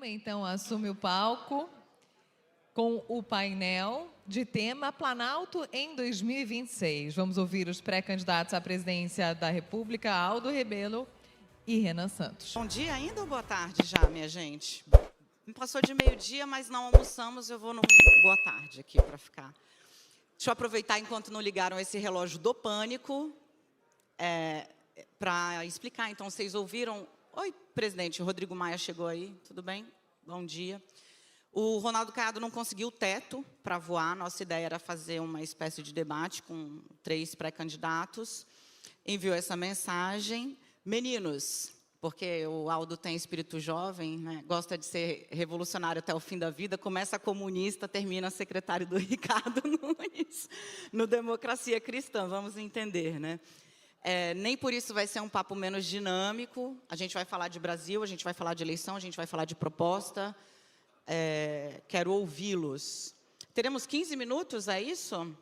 então, assume o palco com o painel de tema Planalto em 2026. Vamos ouvir os pré-candidatos à presidência da República, Aldo Rebelo e Renan Santos. Bom dia ainda ou boa tarde já, minha gente? Passou de meio-dia, mas não almoçamos, eu vou no boa tarde aqui para ficar. Deixa eu aproveitar enquanto não ligaram esse relógio do pânico, para explicar. Então, vocês ouviram... Oi, presidente, Rodrigo Maia chegou aí, tudo bem? Bom dia. O Ronaldo Caiado não conseguiu o teto para voar, nossa ideia era fazer uma espécie de debate com 3 pré-candidatos. Enviou essa mensagem. Meninos, porque o Aldo tem espírito jovem, né? Gosta de ser revolucionário até o fim da vida, começa comunista, termina secretário do Ricardo Nunes, no Democracia Cristã, vamos entender, né? Nem por isso vai ser um papo menos dinâmico, a gente vai falar de Brasil, a gente vai falar de eleição, a gente vai falar de proposta, quero ouvi-los. Teremos 15 minutos, é isso?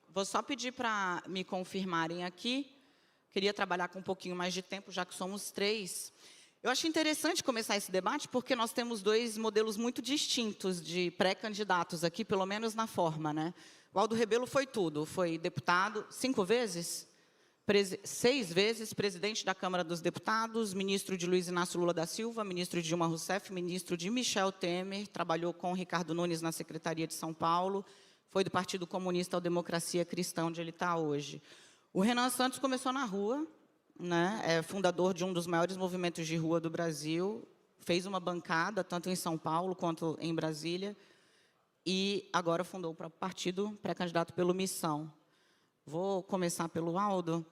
Vou só pedir para me confirmarem aqui. Queria trabalhar com um pouquinho mais de tempo, já que somos 3. Eu acho interessante começar esse debate, porque nós temos 2 modelos muito distintos de pré-candidatos aqui, pelo menos na forma, né? O Aldo Rebelo foi tudo, foi deputado 5 vezes, 6 vezes presidente da Câmara dos Deputados, ministro de Luiz Inácio Lula da Silva, ministro de Dilma Rousseff, ministro de Michel Temer, trabalhou com Ricardo Nunes na Secretaria de São Paulo, foi do Partido Comunista ao Democracia Cristã, onde ele está hoje. O Renan Santos começou na rua, né? É fundador de um dos maiores movimentos de rua do Brasil, fez uma bancada, tanto em São Paulo quanto em Brasília, e agora fundou o próprio partido, pré-candidato pelo Missão. Vou começar pelo Aldo.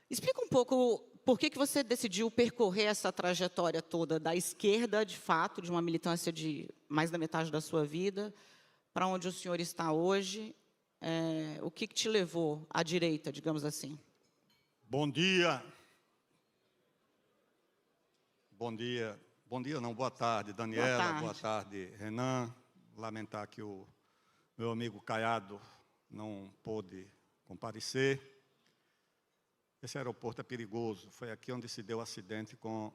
Explica um pouco por que você decidiu percorrer essa trajetória toda da esquerda, de fato, de uma militância de mais da metade da sua vida, para onde o senhor está hoje. O que te levou à direita, digamos assim? Bom dia. Bom dia. Bom dia, não, boa tarde, Daniela. Boa tarde, Renan. Lamentar que o meu amigo Caiado não pôde comparecer. Esse aeroporto é perigoso. Foi aqui onde se deu o acidente com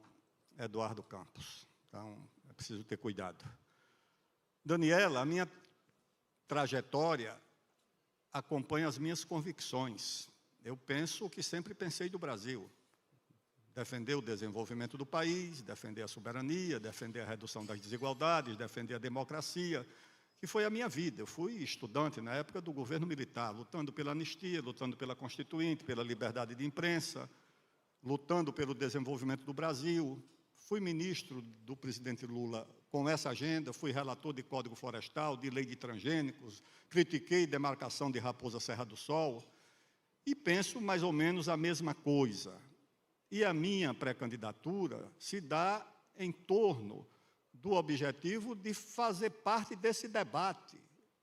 Eduardo Campos. Então, é preciso ter cuidado. Daniela, a minha trajetória acompanha as minhas convicções. Eu penso o que sempre pensei do Brasil. Defender o desenvolvimento do país, defender a soberania, defender a redução das desigualdades, defender a democracia, que foi a minha vida. Eu fui estudante na época do governo militar, lutando pela anistia, lutando pela Constituinte, pela liberdade de imprensa, lutando pelo desenvolvimento do Brasil. Fui ministro do presidente Lula com essa agenda, fui relator de Código Florestal, de lei de transgênicos, critiquei demarcação de Raposa Serra do Sol e penso mais ou menos a mesma coisa. E a minha pré-candidatura se dá em torno do objetivo de fazer parte desse debate.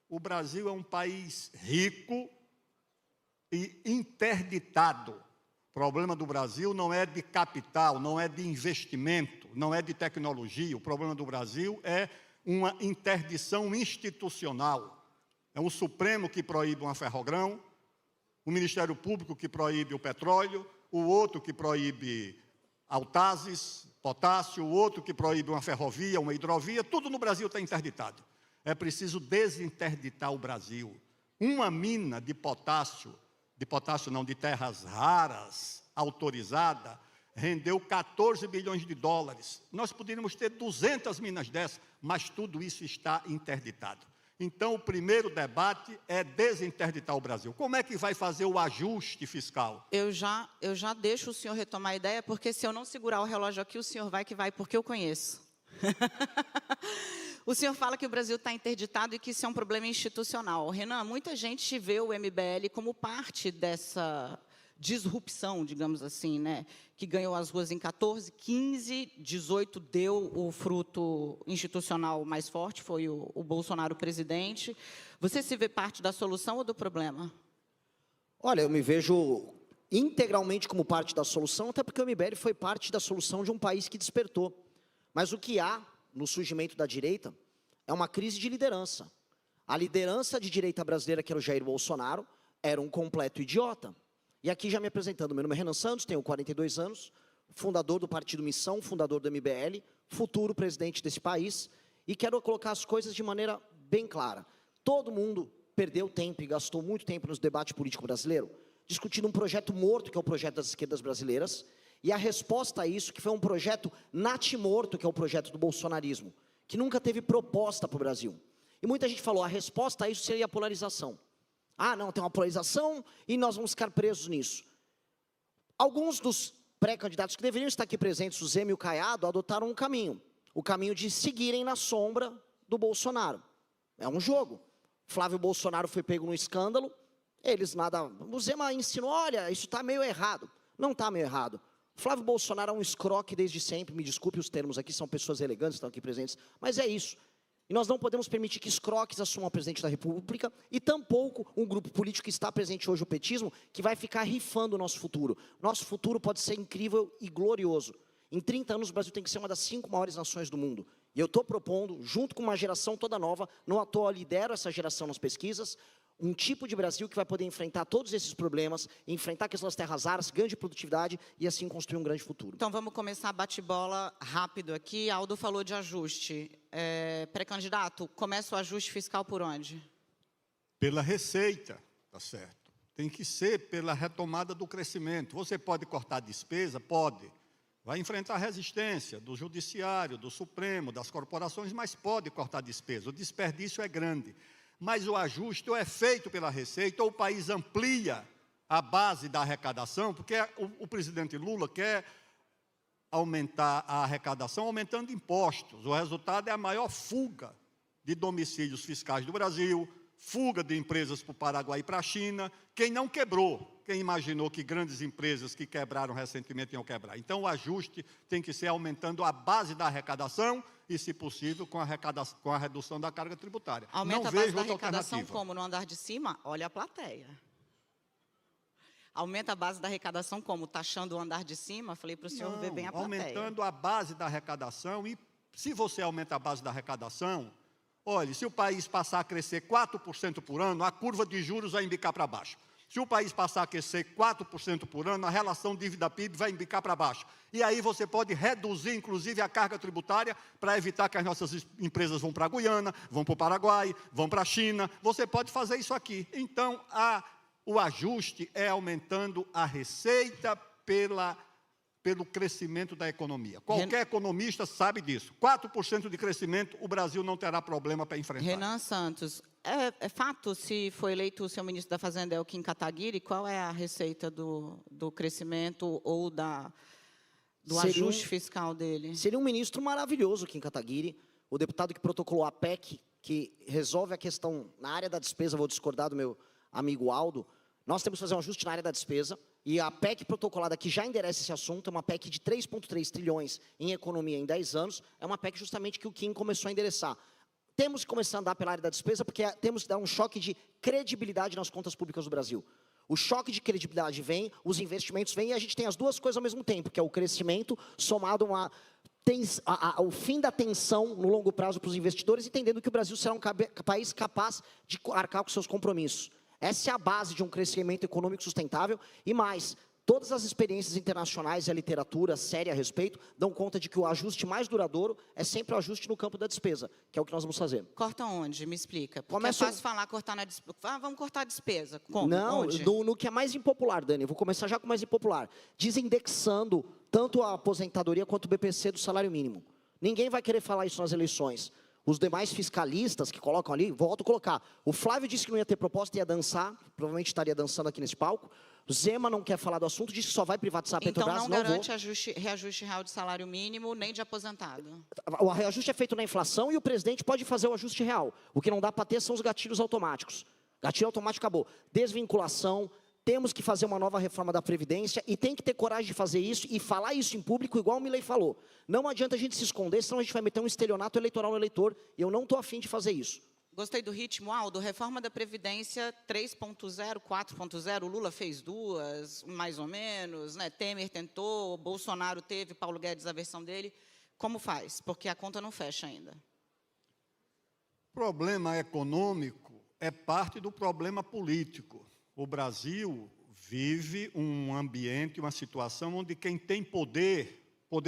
O Brasil é um país rico e interditado. O problema do Brasil não é de capital, não é de investimento, não é de tecnologia. O problema do Brasil é uma interdição institucional. É um Supremo que proíbe uma Ferrogrão, o Ministério Público que proíbe o petróleo, o outro que proíbe Autazes, potássio, o outro que proíbe uma ferrovia, uma hidrovia. Tudo no Brasil está interditado. É preciso desinterditar o Brasil. Uma mina de potássio não, de terras raras, autorizada, rendeu 14 bilhões de dólares. Nós poderíamos ter 200 minas dessas, mas tudo isso está interditado. Então, o primeiro debate é desinterditar o Brasil. Como é que vai fazer o ajuste fiscal? Eu já deixo o senhor retomar a ideia, porque se eu não segurar o relógio aqui, o senhor vai que vai, porque eu conheço. O senhor fala que o Brasil está interditado e que isso é um problema institucional. Renan, muita gente vê o MBL como parte dessa disrupção, digamos assim, né? Que ganhou as ruas em 14, 15, 18 deu o fruto institucional mais forte, foi o Bolsonaro presidente. Você se vê parte da solução ou do problema? Olha, eu me vejo integralmente como parte da solução, até porque o MBL foi parte da solução de um país que despertou. Mas o que há no surgimento da direita é uma crise de liderança. A liderança de direita brasileira, que era o Jair Bolsonaro, era um completo idiota. E aqui já me apresentando, meu nome é Renan Santos, tenho 42 anos, fundador do Partido Missão, fundador do MBL, futuro presidente desse país. E quero colocar as coisas de maneira bem clara. Todo mundo perdeu tempo e gastou muito tempo no debate político brasileiro, discutindo um projeto morto, que é o projeto das esquerdas brasileiras, e a resposta a isso, que foi um projeto natimorto, que é o projeto do bolsonarismo, que nunca teve proposta para o Brasil. E muita gente falou, a resposta a isso seria a polarização. Ah, não, tem uma polarização e nós vamos ficar presos nisso. Alguns dos pré-candidatos que deveriam estar aqui presentes, o Zema e o Caiado, adotaram um caminho. O caminho de seguirem na sombra do Bolsonaro. É um jogo. Flávio Bolsonaro foi pego no escândalo, eles nada... O Zema ensinou, olha, isso está meio errado. Não está meio errado. Flávio Bolsonaro é um escroque desde sempre, me desculpe os termos aqui, são pessoas elegantes que estão aqui presentes, mas é isso. E nós não podemos permitir que escroques assumam a presidente da República e tampouco um grupo político que está presente hoje, o petismo, que vai ficar rifando o nosso futuro. Nosso futuro pode ser incrível e glorioso. Em 30 anos, o Brasil tem que ser uma das 5 maiores nações do mundo. E eu estou propondo, junto com uma geração toda nova, não à toa lidero essa geração nas pesquisas, um tipo de Brasil que vai poder enfrentar todos esses problemas, enfrentar a questão das terras raras, ganho de produtividade e assim construir um grande futuro. Então vamos começar bate-bola rápido aqui. Aldo falou de ajuste. Pré-candidato, começa o ajuste fiscal por onde? Pela receita, tá certo. Tem que ser pela retomada do crescimento. Você pode cortar despesa? Pode. Vai enfrentar resistência do judiciário, do Supremo, das corporações, mas pode cortar despesa. O desperdício é grande. Mas o ajuste ou é feito pela receita, ou o país amplia a base da arrecadação, porque o presidente Lula quer aumentar a arrecadação aumentando impostos. O resultado é a maior fuga de domicílios fiscais do Brasil, fuga de empresas para o Paraguai e para a China. Quem não quebrou, quem imaginou que grandes empresas que quebraram recentemente iam quebrar. Então, o ajuste tem que ser aumentando a base da arrecadação e, se possível, com a redução da carga tributária. Aumenta a base da arrecadação como? No andar de cima? Olha a plateia. Aumenta a base da arrecadação como? Taxando o andar de cima? Falei para o senhor ver bem a plateia. Aumentando a base da arrecadação e, se você aumenta a base da arrecadação, olhe, se o país passar a crescer 4% por ano, a curva de juros vai embicar para baixo. Se o país passar a crescer 4% por ano, a relação dívida-PIB vai embicar para baixo. E aí você pode reduzir, inclusive, a carga tributária para evitar que as nossas empresas vão para a Guiana, vão para o Paraguai, vão para a China. Você pode fazer isso aqui. Então, o ajuste é aumentando a receita pelo crescimento da economia. Qualquer economista sabe disso. 4% de crescimento, o Brasil não terá problema para enfrentar. Renan Santos, é fato, se foi eleito o seu ministro da Fazenda, é o Kim Kataguiri, qual é a receita do crescimento ou do ajuste fiscal dele? Seria um ministro maravilhoso, Kim Kataguiri, o deputado que protocolou a PEC, que resolve a questão na área da despesa, vou discordar do meu amigo Aldo. Nós temos que fazer um ajuste na área da despesa, e a PEC protocolada que já endereça esse assunto, é uma PEC de 3,3 trilhões em economia em 10 anos, é uma PEC justamente que o Kim começou a endereçar. Temos que começar a andar pela área da despesa, porque temos que dar um choque de credibilidade nas contas públicas do Brasil. O choque de credibilidade vem, os investimentos vêm, e a gente tem as duas coisas ao mesmo tempo, que é o crescimento somado ao fim da tensão no longo prazo para os investidores, entendendo que o Brasil será um país capaz de arcar com seus compromissos. Essa é a base de um crescimento econômico sustentável e mais, todas as experiências internacionais e a literatura séria a respeito dão conta de que o ajuste mais duradouro é sempre o ajuste no campo da despesa, que é o que nós vamos fazer. Corta onde? Me explica. Porque é fácil falar cortar na despesa. Vamos cortar a despesa. Como? Não, onde? No que é mais impopular, Dani. Eu vou começar já com o mais impopular. Desindexando tanto a aposentadoria quanto o BPC do salário mínimo. Ninguém vai querer falar isso nas eleições. Os demais fiscalistas que colocam ali, volto a colocar. O Flávio disse que não ia ter proposta, ia dançar, provavelmente estaria dançando aqui nesse palco. O Zema não quer falar do assunto, disse que só vai privatizar a Petrobras. Então não garante reajuste real de salário mínimo, nem de aposentado. O reajuste é feito na inflação e o presidente pode fazer o ajuste real. O que não dá para ter são os gatilhos automáticos. Gatilho automático acabou. Desvinculação, temos que fazer uma nova reforma da Previdência e tem que ter coragem de fazer isso e falar isso em público, igual o Milei falou. Não adianta a gente se esconder, senão a gente vai meter um estelionato eleitoral no eleitor, e eu não estou afim de fazer isso. Gostei do ritmo, Aldo. Reforma da Previdência 3.0, 4.0, o Lula fez 2, mais ou menos, né? Temer tentou, Bolsonaro teve, Paulo Guedes a versão dele. Como faz? Porque a conta não fecha ainda. O problema econômico é parte do problema político. O Brasil vive um ambiente, uma situação onde quem tem poder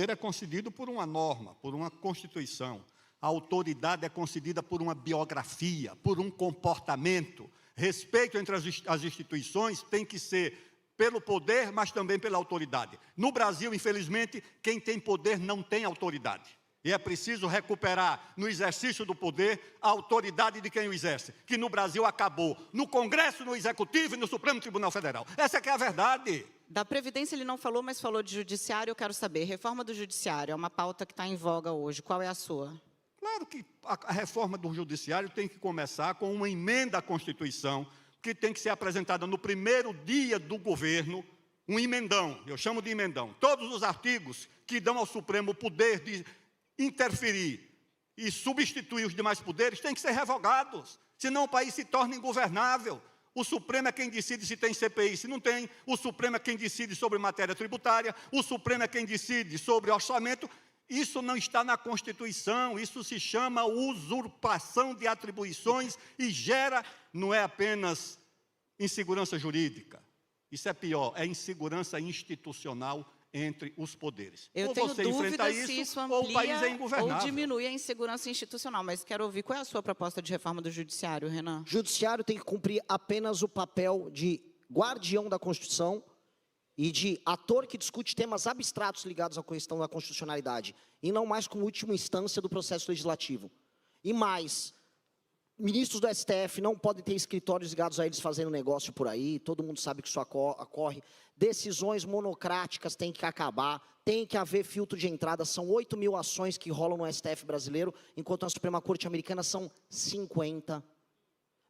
é concedido por uma norma, por uma Constituição. A autoridade é concedida por uma biografia, por um comportamento. Respeito entre as instituições tem que ser pelo poder, mas também pela autoridade. No Brasil, infelizmente, quem tem poder não tem autoridade. E é preciso recuperar, no exercício do poder, a autoridade de quem o exerce, que no Brasil acabou, no Congresso, no Executivo e no Supremo Tribunal Federal. Essa que é a verdade. Da Previdência ele não falou, mas falou de Judiciário. Eu quero saber, reforma do Judiciário é uma pauta que está em voga hoje. Qual é a sua? Claro que a reforma do Judiciário tem que começar com uma emenda à Constituição, que tem que ser apresentada no primeiro dia do governo, um emendão, eu chamo de emendão. Todos os artigos que dão ao Supremo o poder de interferir e substituir os demais poderes têm que ser revogados, senão o país se torna ingovernável. O Supremo é quem decide se tem CPI, se não tem. O Supremo é quem decide sobre matéria tributária. O Supremo é quem decide sobre orçamento. Isso não está na Constituição, isso se chama usurpação de atribuições e gera, não é apenas insegurança jurídica, isso é pior, é insegurança institucional entre os poderes. Eu ou tenho você dúvida enfrenta se isso ou o país é amplia ingovernável. ou diminui a insegurança institucional, mas quero ouvir qual é a sua proposta de reforma do Judiciário, Renan. Judiciário tem que cumprir apenas o papel de guardião da Constituição e de ator que discute temas abstratos ligados à questão da constitucionalidade, e não mais como última instância do processo legislativo. E mais, ministros do STF não podem ter escritórios ligados a eles fazendo negócio por aí, todo mundo sabe que isso ocorre. Decisões monocráticas têm que acabar, tem que haver filtro de entrada, são 8 mil ações que rolam no STF brasileiro, enquanto na Suprema Corte Americana são 50.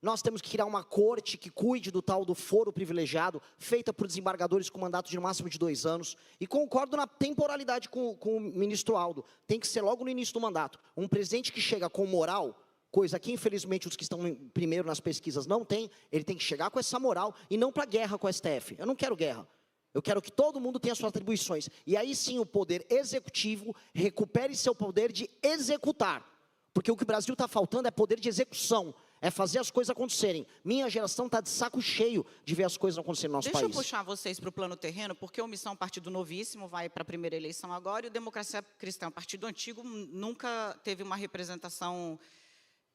Nós temos que criar uma corte que cuide do tal do foro privilegiado, feita por desembargadores com mandato de no máximo de 2 anos. E concordo na temporalidade com o ministro Aldo. Tem que ser logo no início do mandato. Um presidente que chega com moral, coisa que infelizmente os que estão primeiro nas pesquisas não têm, ele tem que chegar com essa moral e não para guerra com o STF. Eu não quero guerra. Eu quero que todo mundo tenha suas atribuições. E aí sim o poder executivo recupere seu poder de executar. Porque o que o Brasil está faltando é poder de execução. É fazer as coisas acontecerem. Minha geração está de saco cheio de ver as coisas acontecerem no nosso país. Deixa eu puxar vocês para o plano terreno, porque o Missão Partido Novíssimo vai para a primeira eleição agora, e o Democracia Cristã, partido antigo, nunca teve uma representação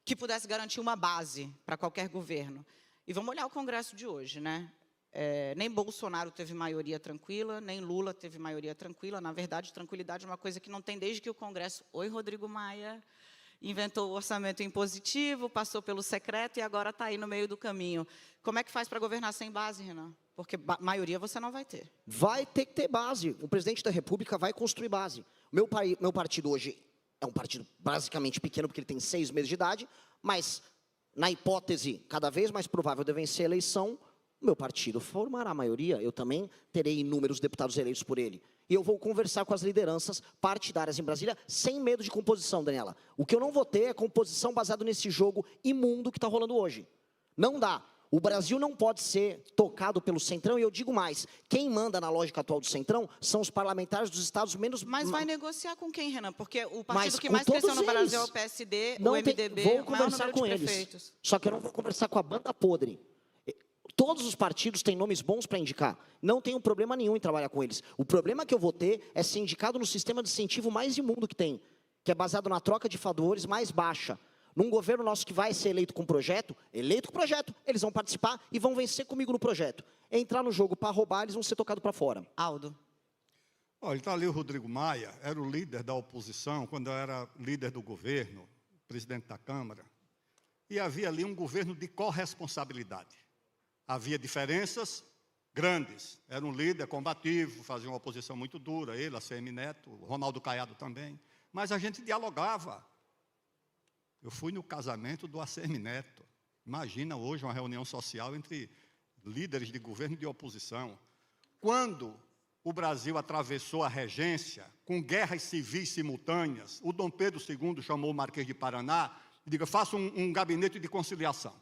que pudesse garantir uma base para qualquer governo. E vamos olhar o Congresso de hoje, né? Nem Bolsonaro teve maioria tranquila, nem Lula teve maioria tranquila. Na verdade, tranquilidade é uma coisa que não tem desde que o Congresso... Oi, Rodrigo Maia... Inventou o orçamento impositivo, passou pelo secreto e agora está aí no meio do caminho. Como é que faz para governar sem base, Renan? Porque maioria você não vai ter. Vai ter que ter base. O presidente da República vai construir base. Meu partido hoje é um partido basicamente pequeno, porque ele tem 6 meses de idade, mas, na hipótese cada vez mais provável de vencer a eleição, o meu partido formará a maioria. Eu também terei inúmeros deputados eleitos por ele. E eu vou conversar com as lideranças partidárias em Brasília, sem medo de composição, Daniela. O que eu não vou ter é composição baseada nesse jogo imundo que está rolando hoje. Não dá. O Brasil não pode ser tocado pelo Centrão, e eu digo mais, quem manda na lógica atual do Centrão são os parlamentares dos estados menos... Mas vai negociar com quem, Renan? Porque o partido que mais cresceu no Brasil é o PSD, o MDB, vou conversar com eles. Só que eu não vou conversar com a banda podre. Todos os partidos têm nomes bons para indicar. Não tenho problema nenhum em trabalhar com eles. O problema que eu vou ter é ser indicado no sistema de incentivo mais imundo que tem, que é baseado na troca de favores mais baixa. Num governo nosso que vai ser eleito com projeto, eles vão participar e vão vencer comigo no projeto. Entrar no jogo para roubar, eles vão ser tocados para fora. Aldo. Olha, está ali o Rodrigo Maia, era o líder da oposição, quando eu era líder do governo, presidente da Câmara, e havia ali um governo de corresponsabilidade. Havia diferenças grandes. Era um líder combativo, fazia uma oposição muito dura, ele, a ACM Neto, o Ronaldo Caiado também. Mas a gente dialogava. Eu fui no casamento do ACM Neto. Imagina hoje uma reunião social entre líderes de governo e de oposição. Quando o Brasil atravessou a regência, com guerras civis simultâneas, o Dom Pedro II chamou o Marquês de Paraná e disse, faça um gabinete de conciliação.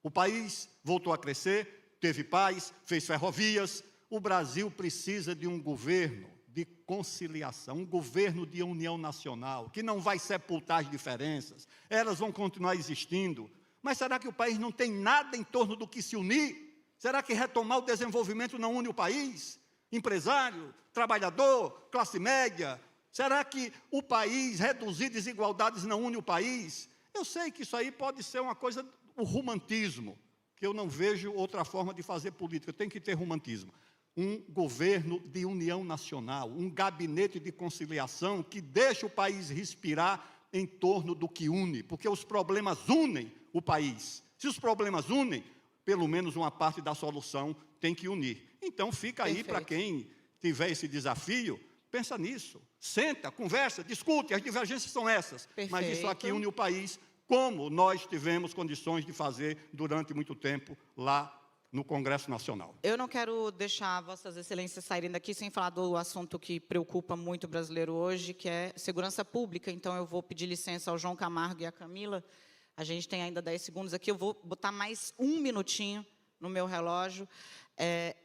O país voltou a crescer, teve paz, fez ferrovias. O Brasil precisa de um governo de conciliação, um governo de união nacional, que não vai sepultar as diferenças, elas vão continuar existindo. Mas será que o país não tem nada em torno do que se unir? Será que retomar o desenvolvimento não une o país? Empresário, trabalhador, classe média, Será que o país, reduzir desigualdades não une o país? Eu sei que isso aí pode ser uma coisa, o romantismo, que eu não vejo outra forma de fazer política, tem que ter romantismo. Um governo de união nacional, um gabinete de conciliação que deixa o país respirar em torno do que une, porque os problemas unem o país. Se os problemas unem, pelo menos uma parte da solução tem que unir. Então fica aí para quem tiver esse desafio, pensa nisso, senta, conversa, discute, as divergências são essas, mas isso aqui une o país, como nós tivemos condições de fazer durante muito tempo lá no Congresso Nacional. Eu não quero deixar Vossas Excelências saírem daqui sem falar do assunto que preocupa muito o brasileiro hoje, que é segurança pública. Então, eu vou pedir licença ao João Camargo e à Camila. A gente tem ainda 10 segundos aqui, eu vou botar mais um minutinho no meu relógio.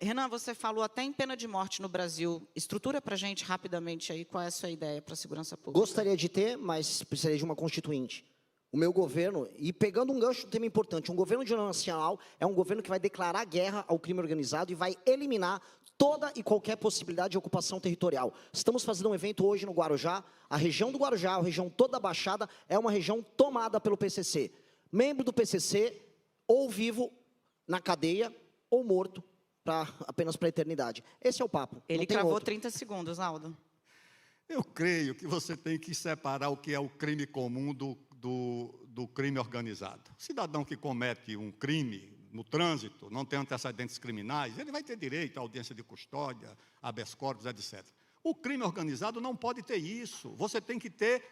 Renan, você falou até em pena de morte no Brasil. Estrutura para a gente rapidamente aí qual é a sua ideia para a segurança pública. Gostaria de ter, mas precisaria de uma constituinte. O meu governo, e pegando um gancho de um tema importante, um governo de união nacional é um governo que vai declarar guerra ao crime organizado e vai eliminar toda e qualquer possibilidade de ocupação territorial. Estamos fazendo um evento hoje no Guarujá. A região do Guarujá, a região toda da Baixada, é uma região tomada pelo PCC. Membro do PCC, ou vivo na cadeia, ou morto, apenas para a eternidade. Esse é o papo. Ele cravou 30 segundos, Aldo. Eu creio que você tem que separar o que é o crime comum do crime organizado. O cidadão que comete um crime no trânsito, não tem antecedentes criminais, ele vai ter direito à audiência de custódia, habeas corpus, etc. O crime organizado não pode ter isso. Você tem que ter,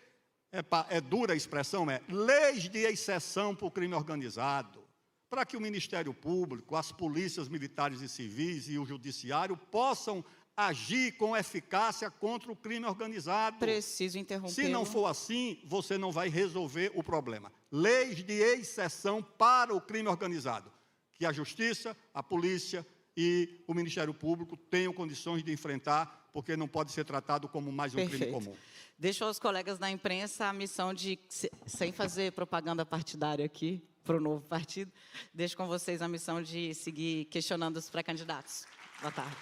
dura a expressão, leis de exceção para o crime organizado, para que o Ministério Público, as polícias militares e civis e o judiciário possam agir com eficácia contra o crime organizado. Preciso interromper. Se não for assim, você não vai resolver o problema. Leis de exceção para o crime organizado, que a Justiça, a Polícia e o Ministério Público tenham condições de enfrentar, porque não pode ser tratado como mais um crime comum. Deixo aos colegas da imprensa a missão de, sem fazer propaganda partidária aqui, para o novo partido, deixo com vocês a missão de seguir questionando os pré-candidatos. Boa tarde.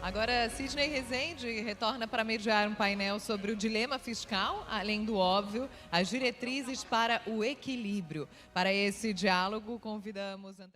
Agora, Sidney Rezende retorna para mediar um painel sobre o dilema fiscal, além do óbvio, as diretrizes para o equilíbrio. Para esse diálogo, convidamos André...